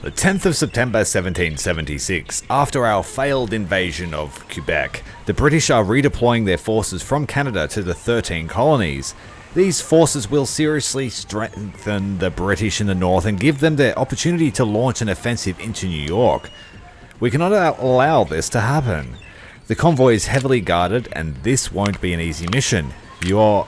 The 10th of September 1776, after our failed invasion of Quebec, the British are redeploying their forces from Canada to the 13 colonies. These forces will seriously strengthen the British in the north and give them the opportunity to launch an offensive into New York. We cannot allow this to happen. The convoy is heavily guarded and this won't be an easy mission. You are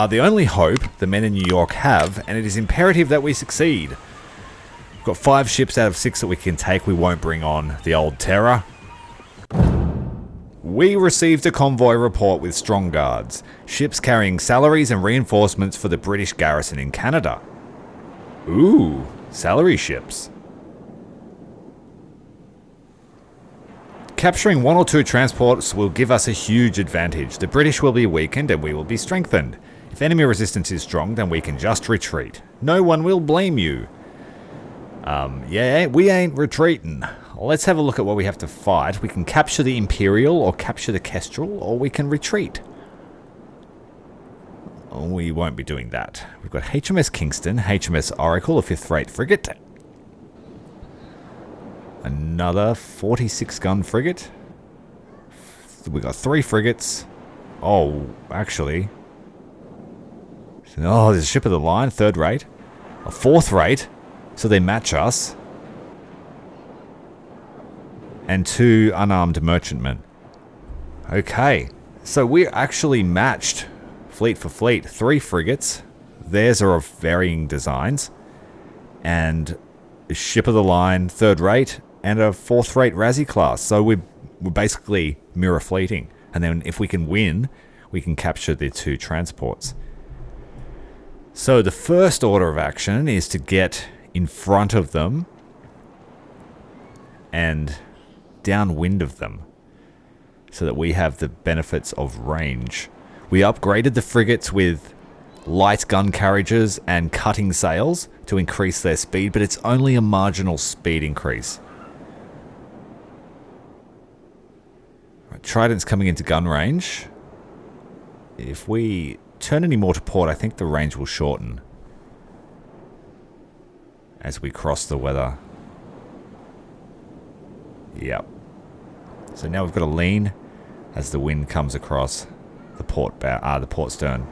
the only hope the men in New York have, and it is imperative that we succeed. We've got 5 ships out of 6 that we can take. We won't bring on the old Terror. We received a convoy report with strong guards, ships carrying salaries and reinforcements for the British garrison in Canada. Ooh, salary ships. Capturing 1 or 2 transports will give us a huge advantage. The British will be weakened and we will be strengthened. If enemy resistance is strong, then we can just retreat. No one will blame you. Yeah, we ain't retreating. Let's have a look at what we have to fight. We can capture the Imperial or capture the Kestrel, or we can retreat. We won't be doing that. We've got HMS Kingston, HMS Oracle, a 5th rate frigate. Another 46 gun frigate. We've got 3 frigates. Oh, actually. Oh, there's a ship of the line, 3rd rate. A 4th rate. So they match us. And 2 unarmed merchantmen. Okay. So we're actually matched fleet for fleet. 3 frigates. Theirs are of varying designs. And a ship of the line, 3rd rate. And a 4th rate Razzie class. So we're basically mirror fleeting. And then if we can win, we can capture the 2 transports. So the first order of action is to get in front of them and downwind of them so that we have the benefits of range. We upgraded the frigates with light gun carriages and cutting sails to increase their speed, but it's only a marginal speed increase. Right, Trident's coming into gun range. If we turn any more to port, I think the range will shorten as we cross the weather. Yep. So now we've got to lean as the wind comes across the port stern.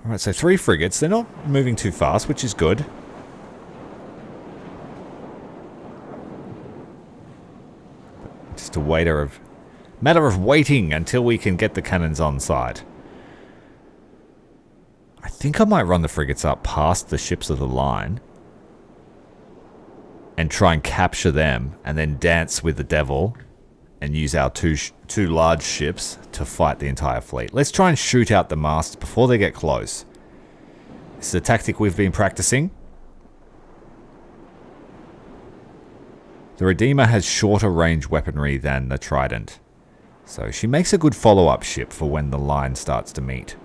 Alright, so 3 frigates. They're not moving too fast, which is good. Just a matter of waiting until we can get the cannons on site. I think I might run the frigates up past the ships of the line and try and capture them and then dance with the devil and use our two large ships to fight the entire fleet. Let's try and shoot out the masts before they get close. This is a tactic we've been practicing. The Redeemer has shorter range weaponry than the Trident, so she makes a good follow-up ship for when the line starts to meet.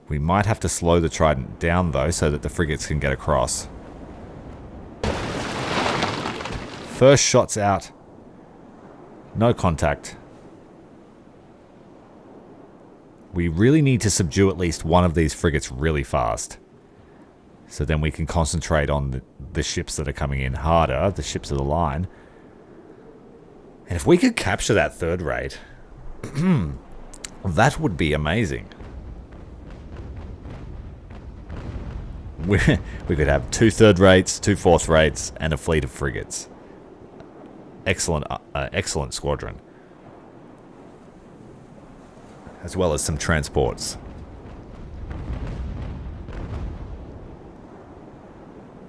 We might have to slow the Trident down though so that the frigates can get across. First shot's out. No contact. We really need to subdue at least one of these frigates really fast. So then we can concentrate on the ships that are coming in harder, the ships of the line. And if we could capture that 3rd rate, that would be amazing. We could have 2 3rd rates, 2 4th rates, and a fleet of frigates. Excellent squadron. As well as some transports.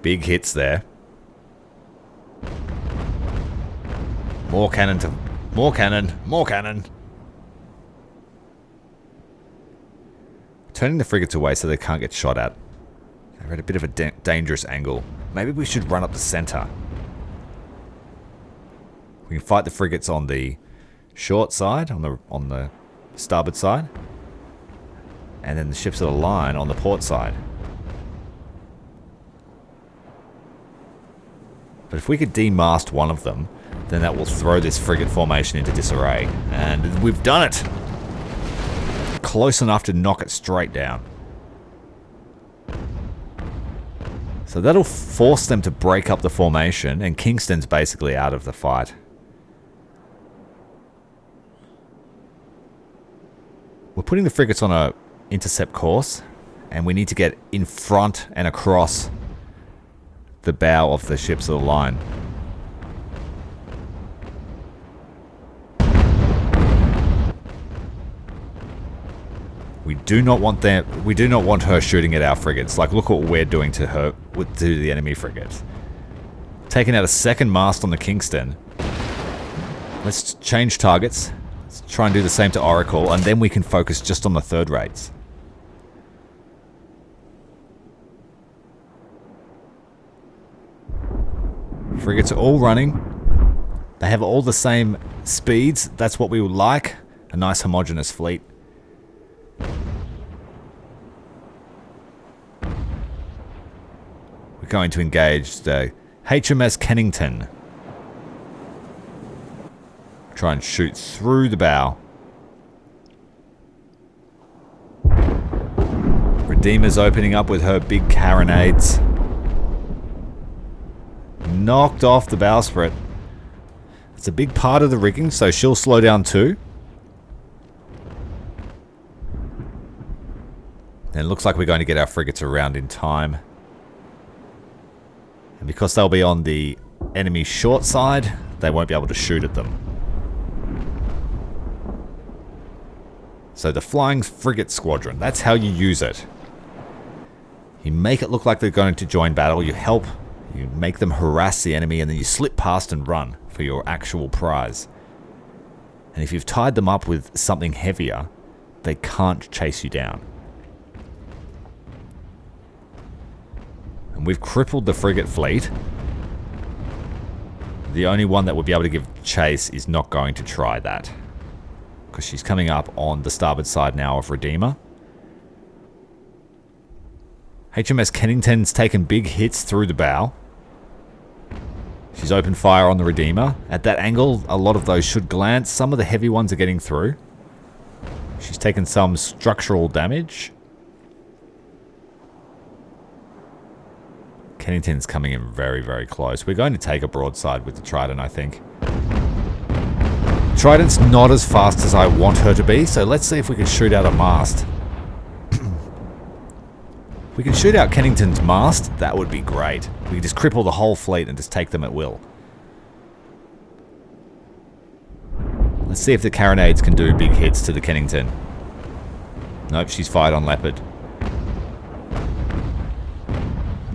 Big hits there. More cannon. More cannon. Turning the frigates away so they can't get shot at. They're at a bit of a dangerous angle. Maybe we should run up the center. We can fight the frigates on the short side, on the starboard side, and then the ships of the line on the port side. But if we could demast one of them, then that will throw this frigate formation into disarray. And we've done it! close enough to knock it straight down. So that'll force them to break up the formation, and Kingston's basically out of the fight. We're putting the frigates on a intercept course, and we need to get in front and across the bow of the ships of the line. We do not want them. We do not want her shooting at our frigates. Like, look what we're doing to her, to the enemy frigates. Taking out a second mast on the Kingston. Let's change targets. Let's try and do the same to Oracle, and then we can focus just on the third rates. Frigates are all running. They have all the same speeds. That's what we would like. A nice homogeneous fleet. We're going to engage the HMS Kennington. Try and shoot through the bow. Redeemer's opening up with her big carronades. Knocked off the bowsprit. It's a big part of the rigging, so she'll slow down too. And it looks like we're going to get our frigates around in time. And because they'll be on the enemy short side, they won't be able to shoot at them. So the flying frigate squadron, that's how you use it. You make it look like they're going to join battle, you help, you make them harass the enemy, and then you slip past and run for your actual prize. And if you've tied them up with something heavier, they can't chase you down. And we've crippled the frigate fleet. The only one that would be able to give chase is not going to try that, because she's coming up on the starboard side now of Redeemer. HMS Kennington's taken big hits through the bow. She's opened fire on the Redeemer. At that angle, a lot of those should glance. Some of the heavy ones are getting through. She's taken some structural damage. Kennington's coming in very, very close. We're going to take a broadside with the Trident, I think. Trident's not as fast as I want her to be, so let's see if we can shoot out a mast. If we can shoot out Kennington's mast, that would be great. We can just cripple the whole fleet and just take them at will. Let's see if the carronades can do big hits to the Kennington. Nope, she's fired on Leopard.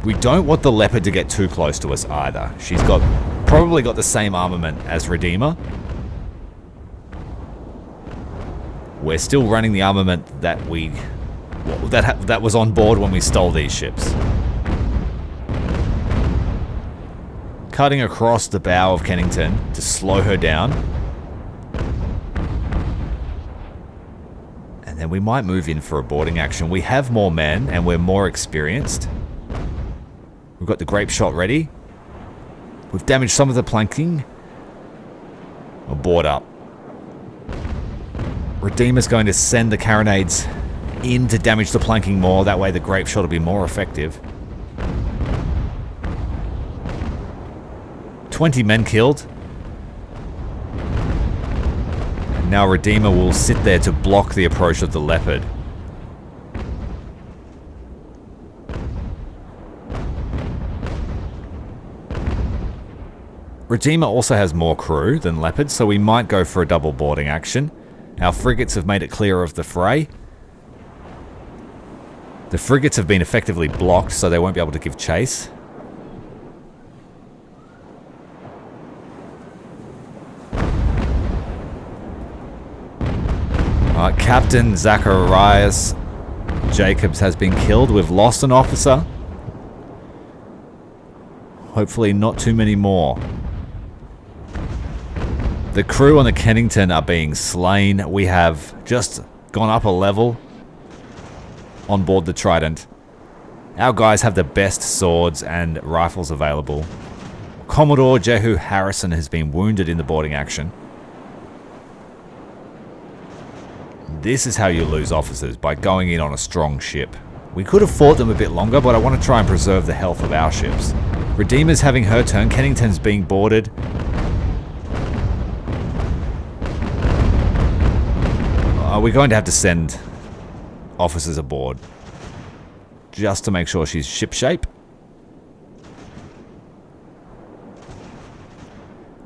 We don't want the Leopard to get too close to us either. She's probably got the same armament as Redeemer. We're still running the armament that that was on board when we stole these ships. Cutting across the bow of Kennington to slow her down. And then we might move in for a boarding action. We have more men and we're more experienced. We've got the grape shot ready. We've damaged some of the planking. We'll board up. Redeemer's going to send the carronades in to damage the planking more. That way the grape shot will be more effective. 20 men killed. And now Redeemer will sit there to block the approach of the Leopard. Redeemer also has more crew than Leopard, so we might go for a double boarding action. Our frigates have made it clear of the fray. The frigates have been effectively blocked, so they won't be able to give chase. Captain Zacharias Jacobs has been killed. We've lost an officer. Hopefully not too many more. The crew on the Kennington are being slain. We have just gone up a level on board the Trident. Our guys have the best swords and rifles available. Commodore Jehu Harrison has been wounded in the boarding action. This is how you lose officers, by going in on a strong ship. We could have fought them a bit longer, but I want to try and preserve the health of our ships. Redeemer's having her turn. Kennington's being boarded. We're going to have to send officers aboard just to make sure she's shipshape.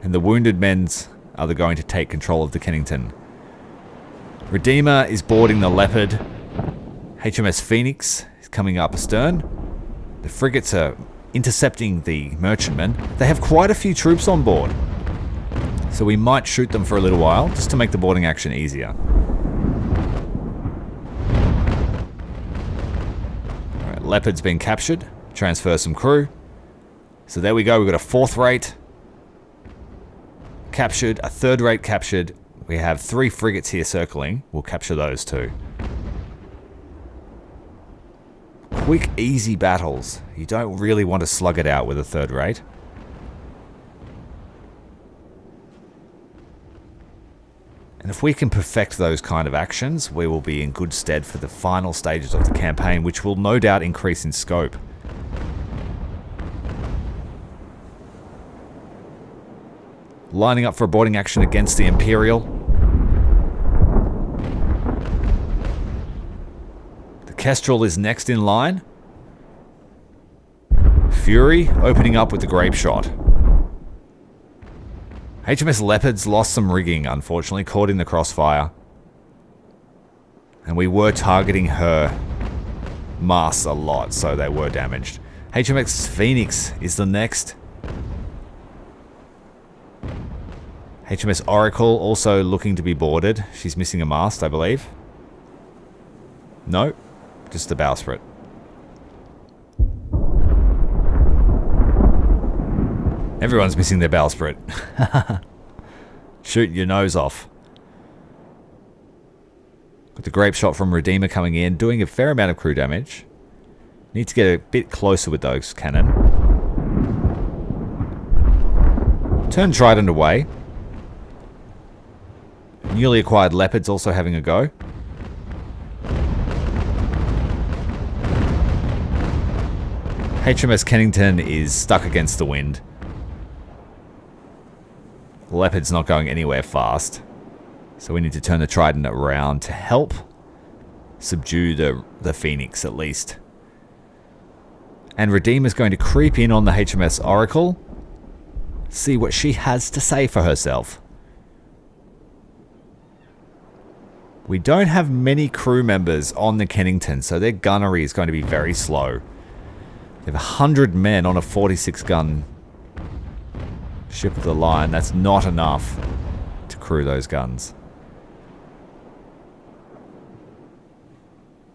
And the wounded men's are going to take control of the Kennington. Redeemer is boarding the Leopard. HMS Phoenix is coming up astern. The frigates are intercepting the merchantmen. They have quite a few troops on board, so we might shoot them for a little while just to make the boarding action easier. Alright, Leopard's been captured. Transfer some crew. So there we go, we've got a 4th rate captured, a 3rd rate captured. We have 3 frigates here circling. We'll capture those too. Quick, easy battles. You don't really want to slug it out with a 3rd rate. And if we can perfect those kind of actions, we will be in good stead for the final stages of the campaign, which will no doubt increase in scope. Lining up for a boarding action against the Imperial. The Kestrel is next in line. Fury opening up with the grape shot. HMS Leopard's lost some rigging, unfortunately, caught in the crossfire. And we were targeting her masts a lot, so they were damaged. HMS Phoenix is the next. HMS Oracle also looking to be boarded. She's missing a mast, I believe. No, just the bowsprit. Everyone's missing their bowsprit. Shoot your nose off. Got the grape shot from Redeemer coming in, doing a fair amount of crew damage. Need to get a bit closer with those cannon. Turn Trident away. Newly acquired Leopard's also having a go. HMS Kennington is stuck against the wind. Leopard's not going anywhere fast. So we need to turn the Trident around to help subdue the Phoenix at least. And Redeemer's going to creep in on the HMS Oracle. See what she has to say for herself. We don't have many crew members on the Kennington, so their gunnery is going to be very slow. They have 100 men on a 46-gun ship of the line. That's not enough to crew those guns.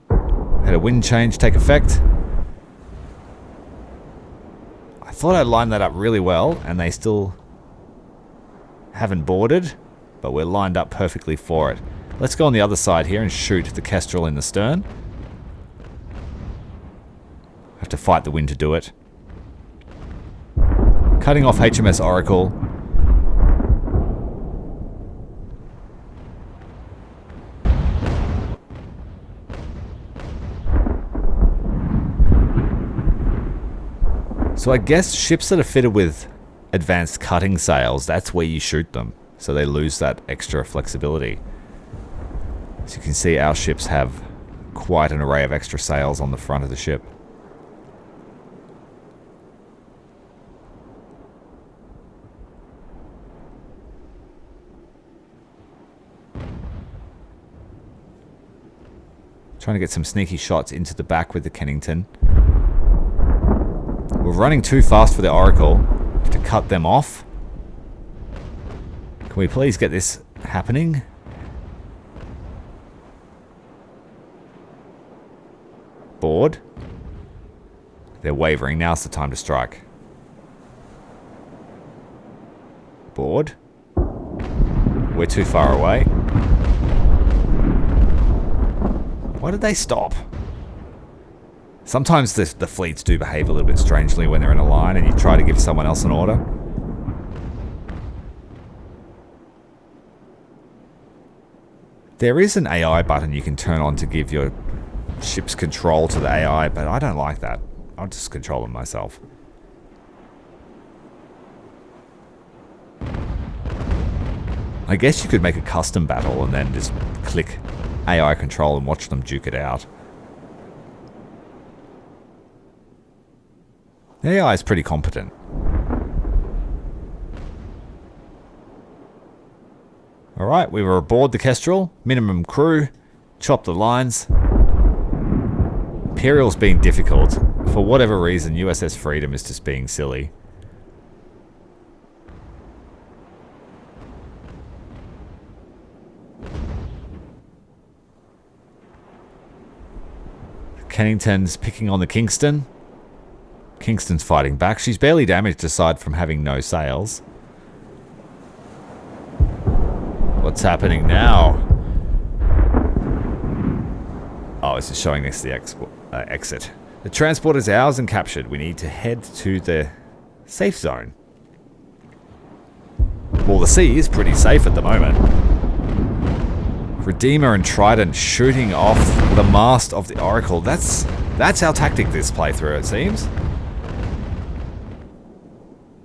Had a wind change take effect. I thought I'd lined that up really well, and they still haven't boarded, but we're lined up perfectly for it. Let's go on the other side here and shoot the Kestrel in the stern. Have to fight the wind to do it. Cutting off HMS Oracle. So I guess ships that are fitted with advanced cutting sails, that's where you shoot them. So they lose that extra flexibility. As you can see, our ships have quite an array of extra sails on the front of the ship. Trying to get some sneaky shots into the back with the Kennington. We're running too fast for the Oracle. Have to cut them off. Can we please get this happening? Board. They're wavering. Now's the time to strike. Board. We're too far away. Why did they stop? Sometimes the fleets do behave a little bit strangely when they're in a line and you try to give someone else an order. There is an AI button you can turn on to give your ship's control to the AI, but I don't like that. I'll just control them myself. I guess you could make a custom battle and then just click AI control and watch them duke it out. The AI is pretty competent. Alright, we were aboard the Kestrel. Minimum crew. Chop the lines. Imperial's being difficult. For whatever reason, USS Freedom is just being silly. Kennington's picking on the Kingston. Kingston's fighting back. She's barely damaged aside from having no sails. What's happening now? Oh, it's just showing us the exit. The transport is ours and captured. We need to head to the safe zone. Well, the sea is pretty safe at the moment. Redeemer and Trident shooting off the mast of the Oracle. That's our tactic this playthrough, it seems.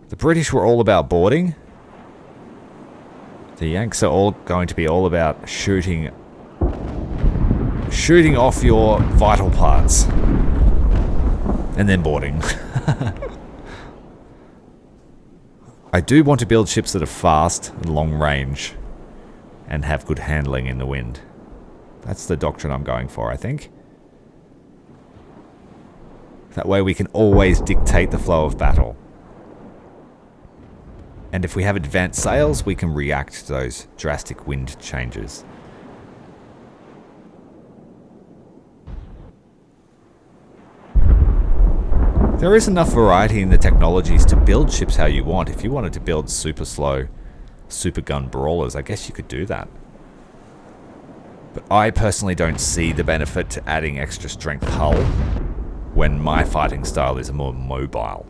The British were all about boarding. The Yanks are all going to be all about shooting off your vital parts. And then boarding. I do want to build ships that are fast and long range and have good handling in the wind. That's the doctrine I'm going for, I think. That way we can always dictate the flow of battle. And if we have advanced sails, we can react to those drastic wind changes. There is enough variety in the technologies to build ships how you want. If you wanted to build super slow, super gun brawlers, I guess you could do that. But I personally don't see the benefit to adding extra strength hull when my fighting style is more mobile.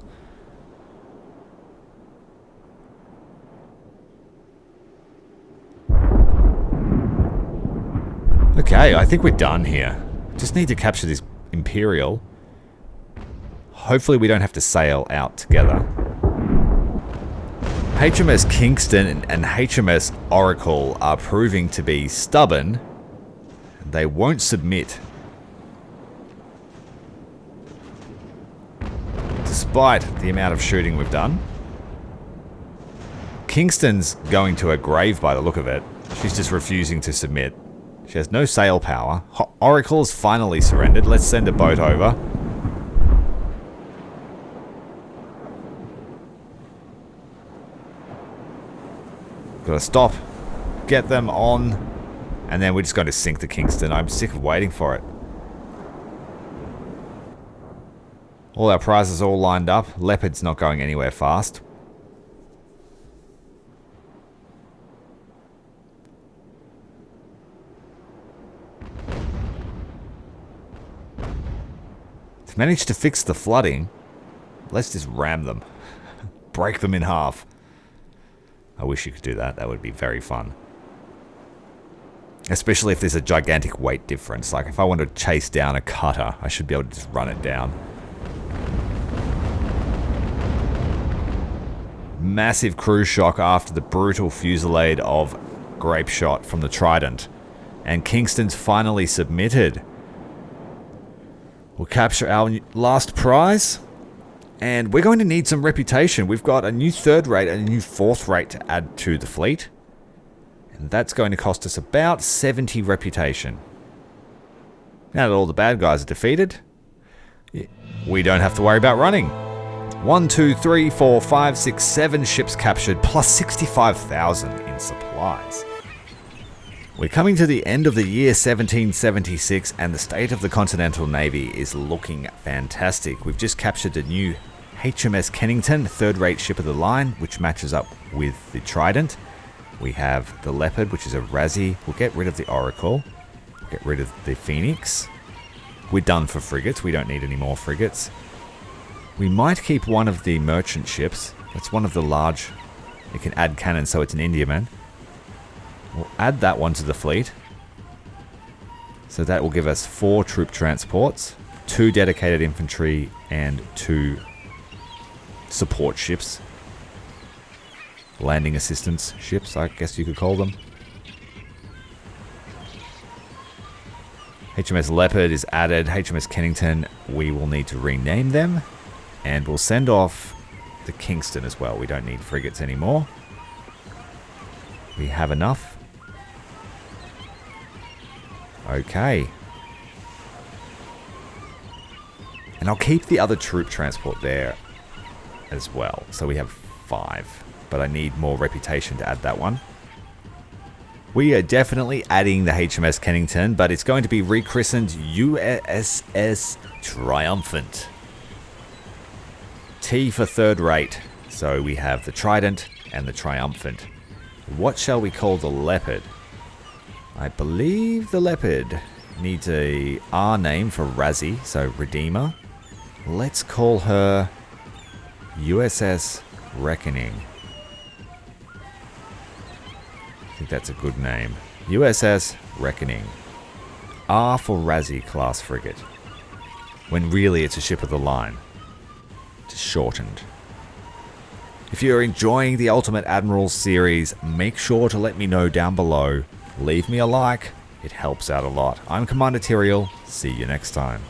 Okay, I think we're done here. Just need to capture this Imperial. Hopefully we don't have to sail out together. HMS Kingston and HMS Oracle are proving to be stubborn. They won't submit. Despite the amount of shooting we've done. Kingston's going to a grave by the look of it. She's just refusing to submit. She has no sail power. Oracle's finally surrendered. Let's send a boat over. Gotta stop. Get them on. And then we're just going to sink the Kingston. I'm sick of waiting for it. All our prizes all lined up. Leopard's not going anywhere fast. Managed to fix the flooding. Let's just ram them. Break them in half. I wish you could do that. That would be very fun. Especially if there's a gigantic weight difference. Like if I want to chase down a cutter, I should be able to just run it down. Massive crew shock after the brutal fusillade of grape shot from the Trident. And Kingston's finally submitted. We'll capture our last prize. And we're going to need some reputation. We've got a new 3rd rate and a new 4th rate to add to the fleet. And that's going to cost us about 70 reputation. Now that all the bad guys are defeated, we don't have to worry about running. 1, 2, 3, 4, 5, 6, 7 ships captured, plus 65,000 in supplies. We're coming to the end of the year 1776 and the state of the Continental Navy is looking fantastic. We've just captured a new HMS Kennington, 3rd rate ship of the line, which matches up with the Trident. We have the Leopard, which is a Razzie. We'll get rid of the Oracle. We'll get rid of the Phoenix. We're done for frigates. We don't need any more frigates. We might keep one of the merchant ships. That's one of the large... It can add cannons, so it's an Indiaman. We'll add that one to the fleet. So that will give us 4 troop transports, 2 dedicated infantry, and 2 support ships. Landing assistance ships, I guess you could call them. HMS Leopard is added. HMS Kennington, we will need to rename them. And we'll send off the Kingston as well. We don't need frigates anymore. We have enough. Okay. And I'll keep the other troop transport there as well. So we have 5. But I need more reputation to add that one. We are definitely adding the HMS Kennington, but it's going to be rechristened USS Triumphant. T for third rate. So we have the Trident and the Triumphant. What shall we call the Leopard? I believe the Leopard needs a R name for Razzie, so Redeemer. Let's call her USS Reckoning. I think that's a good name. USS Reckoning. R for Razzie class frigate. When really it's a ship of the line. Just shortened. If you're enjoying the Ultimate Admiral series, make sure to let me know down below. Leave me a like. It helps out a lot. I'm Commander Tyrael. See you next time.